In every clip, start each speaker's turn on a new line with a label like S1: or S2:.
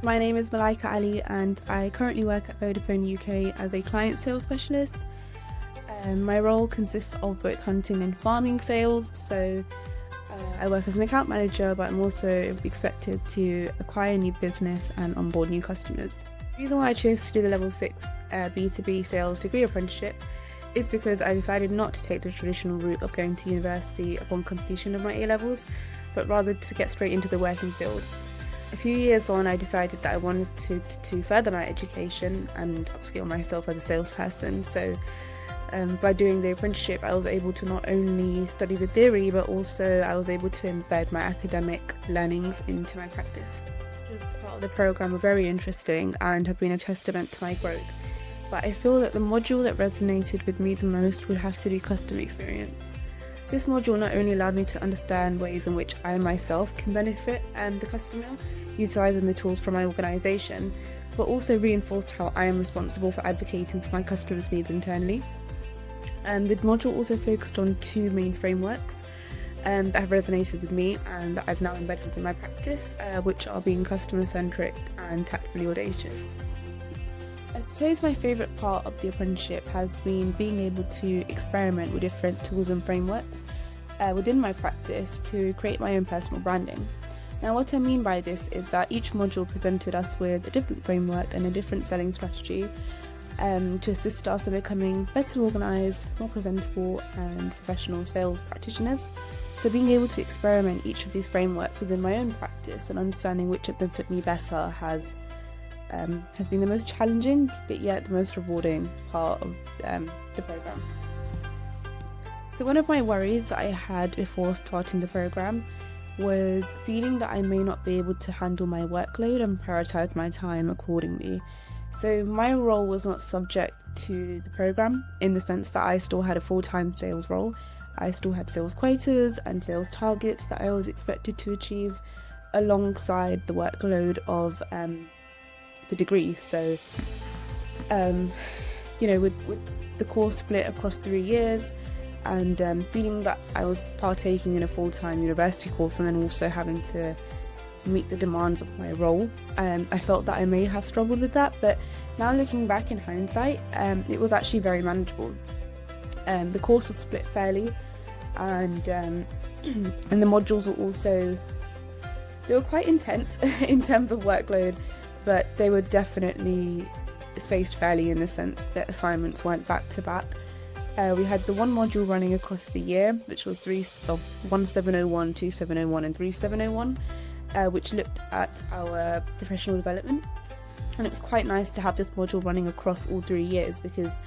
S1: My name is Malika Ali and I currently work at Vodafone UK as a client sales specialist. My role consists of both hunting and farming sales, so I work as an account manager, but I'm also expected to acquire new business and onboard new customers. The reason why I chose to do the level 6 B2B sales degree apprenticeship is because I decided not to take the traditional route of going to university upon completion of my A-levels, but rather to get straight into the working field. A few years on, I decided that I wanted to further my education and upskill myself as a salesperson. So by doing the apprenticeship, I was able to not only study the theory, but also I was able to embed my academic learnings into my practice. Just part of the program were very interesting and have been a testament to my growth. But I feel that the module that resonated with me the most would have to be customer experience. This module not only allowed me to understand ways in which I myself can benefit the customer, utilising the tools from my organisation, but also reinforced how I am responsible for advocating for my customers' needs internally. The module also focused on two main frameworks that have resonated with me and that I've now embedded in my practice, which are being customer-centric and tactfully audacious. I suppose my favourite part of the apprenticeship has been being able to experiment with different tools and frameworks within my practice to create my own personal branding. Now, what I mean by this is that each module presented us with a different framework and a different selling strategy to assist us in becoming better organised, more presentable and professional sales practitioners. So being able to experiment each of these frameworks within my own practice and understanding which of them fit me better has been the most challenging but yet the most rewarding part of the programme. So one of my worries I had before starting the programme was feeling that I may not be able to handle my workload and prioritise my time accordingly. So my role was not subject to the programme in the sense that I still had a full-time sales role. I still had sales quotas and sales targets that I was expected to achieve alongside the workload of the degree. So with the course split across 3 years and feeling that I was partaking in a full-time university course and then also having to meet the demands of my role, I felt that I may have struggled with that, but now looking back in hindsight, it was actually very manageable. The course was split fairly and the modules were also, they were quite intense in terms of workload, but they were definitely spaced fairly in the sense that assignments weren't back to back. We had the one module running across the year, which was 1701, 2701 and 3701, which looked at our professional development. And it was quite nice to have this module running across all 3 years because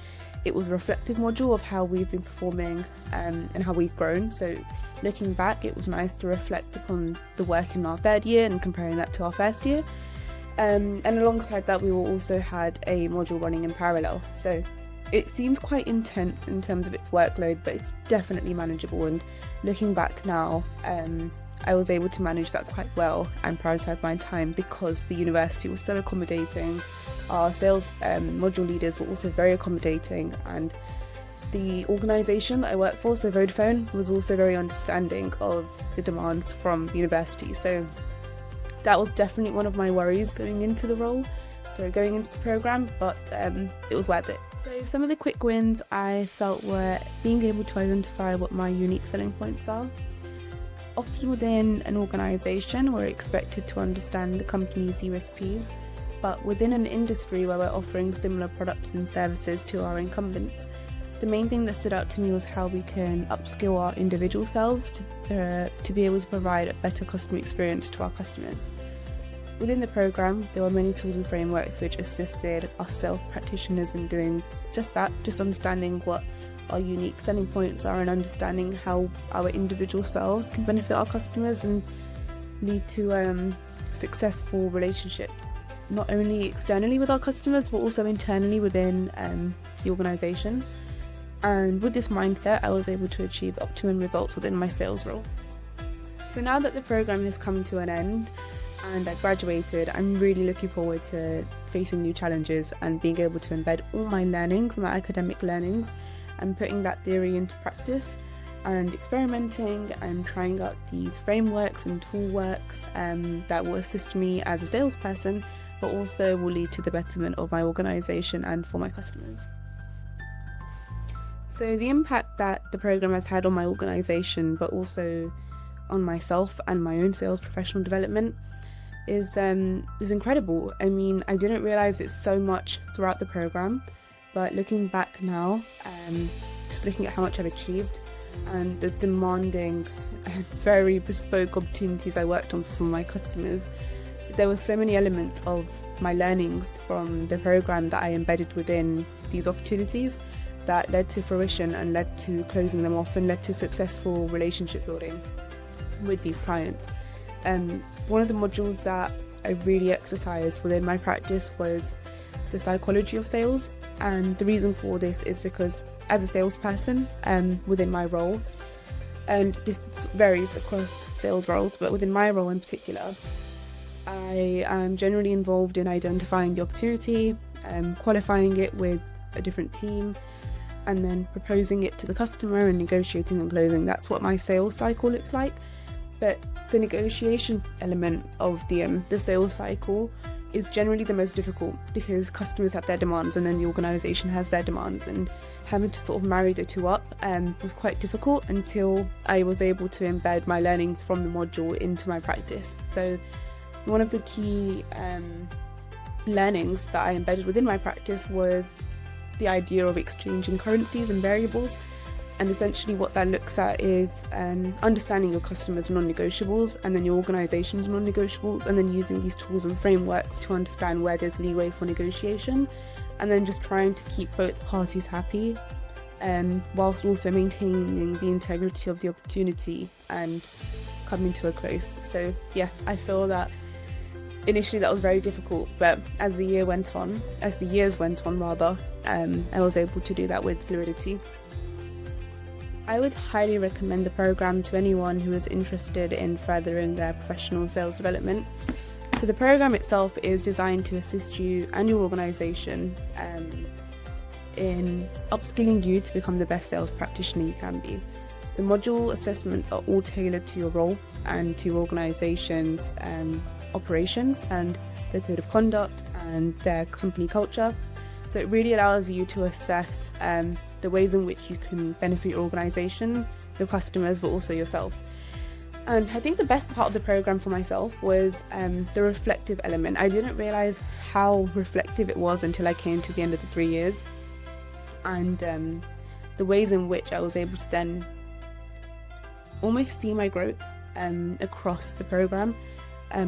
S1: it was a reflective module of how we've been performing and how we've grown. So looking back, it was nice to reflect upon the work in our third year and comparing that to our first year. And alongside that, we also had a module running in parallel. So it seems quite intense in terms of its workload, but it's definitely manageable. And looking back now, I was able to manage that quite well and prioritise my time because the university was so accommodating. Our sales module leaders were also very accommodating, and the organisation that I work for, so Vodafone, was also very understanding of the demands from the university. So that was definitely one of my worries going into the role, so going into the programme, but it was worth it. So some of the quick wins I felt were being able to identify what my unique selling points are. Often within an organisation, we're expected to understand the company's USPs, but within an industry where we're offering similar products and services to our incumbents, the main thing that stood out to me was how we can upskill our individual selves to be able to provide a better customer experience to our customers. Within the programme, there were many tools and frameworks which assisted us sales practitioners in doing just that, just understanding what our unique selling points are and understanding how our individual selves can benefit our customers and lead to successful relationships, not only externally with our customers but also internally within the organisation. And with this mindset, I was able to achieve optimum results within my sales role. So now that the programme has come to an end and I graduated, I'm really looking forward to facing new challenges and being able to embed all my learnings, my academic learnings, and putting that theory into practice. and experimenting and trying out these frameworks and tool works that will assist me as a salesperson, but also will lead to the betterment of my organisation and for my customers. So the impact that the program has had on my organisation, but also on myself and my own sales professional development is incredible. I mean, I didn't realise it so much throughout the program, but looking back now, just looking at how much I've achieved and the demanding and very bespoke opportunities I worked on for some of my customers, there were so many elements of my learnings from the program that I embedded within these opportunities that led to fruition and led to closing them off and led to successful relationship building with these clients. One of the modules that I really exercised within my practice was the psychology of sales, and the reason for this is because as a salesperson within my role, and this varies across sales roles, but within my role in particular, I am generally involved in identifying the opportunity, qualifying it with a different team, and then proposing it to the customer and negotiating and closing. That's what my sales cycle looks like. But the negotiation element of the sales cycle is generally the most difficult, because customers have their demands and then the organisation has their demands, and having to sort of marry the two up was quite difficult until I was able to embed my learnings from the module into my practice. So one of the key learnings that I embedded within my practice was the idea of exchanging currencies and variables. And essentially what that looks at is understanding your customers' non-negotiables and then your organisation's non-negotiables, and then using these tools and frameworks to understand where there's leeway for negotiation, and then just trying to keep both parties happy whilst also maintaining the integrity of the opportunity and coming to a close. So yeah, I feel that initially that was very difficult, but as the years went on, I was able to do that with fluidity. I would highly recommend the program to anyone who is interested in furthering their professional sales development. So the program itself is designed to assist you and your organisation in upskilling you to become the best sales practitioner you can be. The module assessments are all tailored to your role and to your organisation's operations and their code of conduct and their company culture. So it really allows you to assess the ways in which you can benefit your organisation, your customers, but also yourself. And I think the best part of the programme for myself was the reflective element. I didn't realise how reflective it was until I came to the end of the 3 years, and the ways in which I was able to then almost see my growth across the programme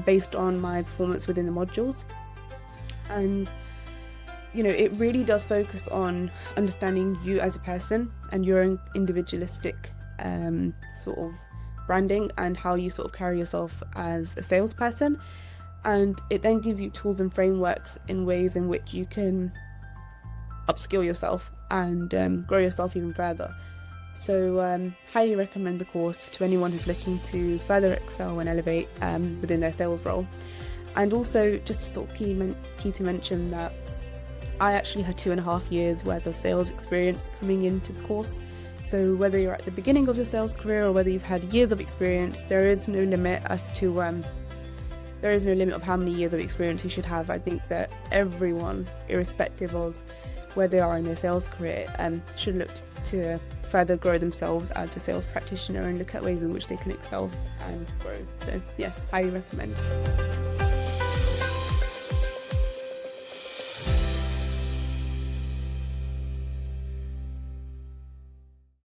S1: based on my performance within the modules. And you know, it really does focus on understanding you as a person and your own individualistic sort of branding and how you sort of carry yourself as a salesperson. And it then gives you tools and frameworks in ways in which you can upskill yourself and grow yourself even further. So highly recommend the course to anyone who's looking to further excel and elevate within their sales role. And also just sort of key to mention that I actually had 2.5 years worth of sales experience coming into the course. So whether you're at the beginning of your sales career or whether you've had years of experience, there is no limit of how many years of experience you should have. I think that everyone, irrespective of where they are in their sales career, should look to further grow themselves as a sales practitioner and look at ways in which they can excel and grow. So yes, highly recommend.